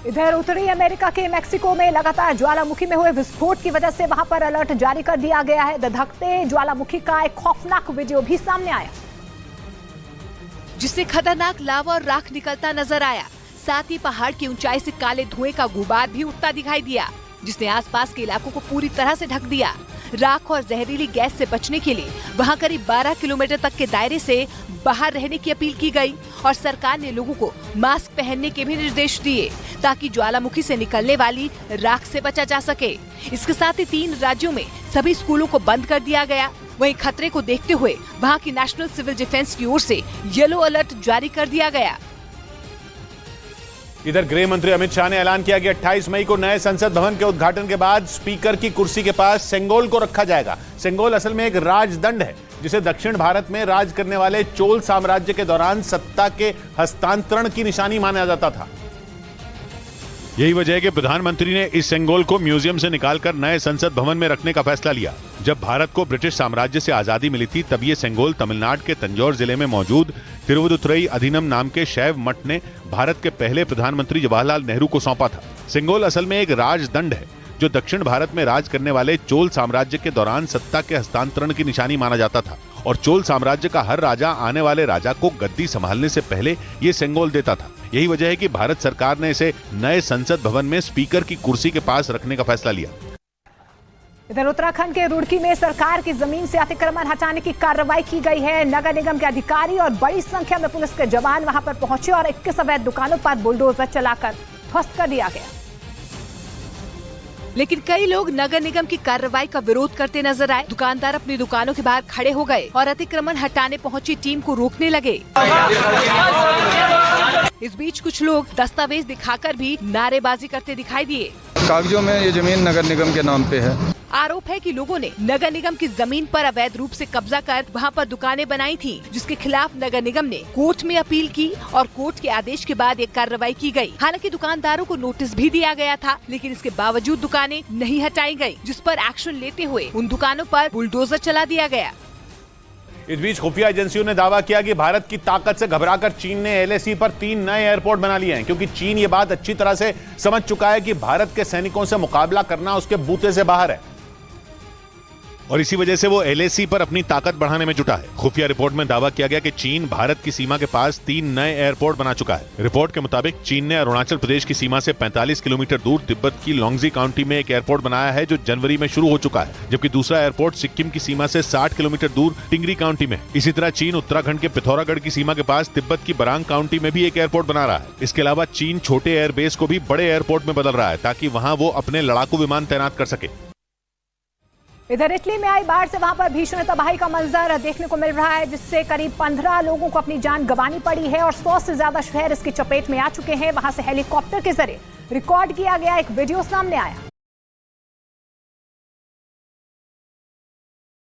इधर उत्तरी अमेरिका के मेक्सिको में लगातार ज्वालामुखी में हुए विस्फोट की वजह से वहां पर अलर्ट जारी कर दिया गया है। धधकते ज्वालामुखी का एक खौफनाक वीडियो भी सामने आया, जिससे खतरनाक लावा और राख निकलता नजर आया। साथ ही पहाड़ की ऊंचाई से काले धुएं का गुबार भी उठता दिखाई दिया, जिसने आसपास के इलाकों को पूरी तरह से ढक दिया। राख और जहरीली गैस से बचने के लिए वहां करीब 12 किलोमीटर तक के दायरे से बाहर रहने की अपील की गई और सरकार ने लोगों को मास्क पहनने के भी निर्देश दिए ताकि ज्वालामुखी से निकलने वाली राख से बचा जा सके। इसके साथ ही 3 राज्यों में सभी स्कूलों को बंद कर दिया गया। वहीं खतरे को देखते हुए वहां की नेशनल सिविल डिफेंस की ओर से येलो अलर्ट जारी कर दिया गया। इधर गृह मंत्री अमित शाह ने ऐलान किया कि 28 मई को नए संसद भवन के उद्घाटन के बाद स्पीकर की कुर्सी के पास सेंगोल को रखा जाएगा। सेंगोल असल में एक राजदंड है जिसे दक्षिण भारत में राज करने वाले चोल साम्राज्य के दौरान सत्ता के हस्तांतरण की निशानी माना जाता था। यही वजह है कि प्रधानमंत्री ने इस सेंगोल को म्यूजियम से निकालकर नए संसद भवन में रखने का फैसला लिया। जब भारत को ब्रिटिश साम्राज्य से आजादी मिली थी तब ये सेंगोल तमिलनाडु के तंजौर जिले में मौजूद तिरुवदुथुरई अधिनम नाम के शैव मठ ने भारत के पहले प्रधानमंत्री जवाहरलाल नेहरू को सौंपा था। सेंगोल असल में एक राजदंड है जो दक्षिण भारत में राज करने वाले चोल साम्राज्य के दौरान सत्ता के हस्तांतरण की निशानी माना जाता था और चोल साम्राज्य का हर राजा आने वाले राजा को गद्दी संभालने से पहले ये सेंगोल देता था। यही वजह है कि भारत सरकार ने इसे नए संसद भवन में स्पीकर की कुर्सी के पास रखने का फैसला लिया। इधर उत्तराखंड के रुड़की में सरकार की जमीन से अतिक्रमण हटाने की कार्रवाई की गई है। नगर निगम के अधिकारी और बड़ी संख्या में पुलिस के जवान वहां पर पहुंचे और 21 अवैध दुकानों पर बुलडोजर चलाकर ध्वस्त कर दिया गया। लेकिन कई लोग नगर निगम की कार्रवाई का विरोध करते नजर आए। दुकानदार अपनी दुकानों के बाहर खड़े हो गए और अतिक्रमण हटाने पहुंची टीम को रोकने लगे। इस बीच कुछ लोग दस्तावेज दिखाकर भी नारेबाजी करते दिखाई दिए। कागजों में ये जमीन नगर निगम के नाम पे है। आरोप है कि लोगों ने नगर निगम की जमीन पर अवैध रूप से कब्जा कर वहां पर दुकानें बनाई थी, जिसके खिलाफ नगर निगम ने कोर्ट में अपील की और कोर्ट के आदेश के बाद एक कार्रवाई की गई। हालांकि दुकानदारों को नोटिस भी दिया गया था, लेकिन इसके बावजूद दुकानें नहीं हटाई गयी, जिस पर एक्शन लेते हुए उन दुकानों पर बुलडोजर चला दिया गया। इस बीच खुफिया एजेंसियों ने दावा किया कि भारत की ताकत से घबराकर चीन ने एलएसी पर 3 नए एयरपोर्ट बना लिए हैं, क्योंकि चीन ये बात अच्छी तरह से समझ चुका है कि भारत के सैनिकों से मुकाबला करना उसके बूते से बाहर है और इसी वजह से वो एलएसी पर अपनी ताकत बढ़ाने में जुटा है। खुफिया रिपोर्ट में दावा किया गया कि चीन भारत की सीमा के पास 3 नए एयरपोर्ट बना चुका है। रिपोर्ट के मुताबिक चीन ने अरुणाचल प्रदेश की सीमा से 45 किलोमीटर दूर तिब्बत की लोंगजी काउंटी में एक एयरपोर्ट बनाया है जो जनवरी में शुरू हो चुका है, जबकि दूसरा एयरपोर्ट सिक्किम की सीमा से 60 किलोमीटर दूर टिंगरी काउंटी में। इसी तरह चीन उत्तराखंड के पिथौरागढ़ की सीमा के पास तिब्बत की बरांग काउंटी में भी एक एयरपोर्ट बना रहा है। इसके अलावा चीन छोटे एयरबेस को भी बड़े एयरपोर्ट में बदल रहा है ताकि वहाँ वो अपने लड़ाकू विमान तैनात कर सके। इधर इटली में आई बाढ़ से वहां पर भीषण तबाही का मंजर देखने को मिल रहा है, जिससे करीब 15 लोगों को अपनी जान गंवानी पड़ी है और 100 से ज्यादा शहर इसकी चपेट में आ चुके हैं। वहां से हेलीकॉप्टर के जरिए रिकॉर्ड किया गया एक वीडियो सामने आया।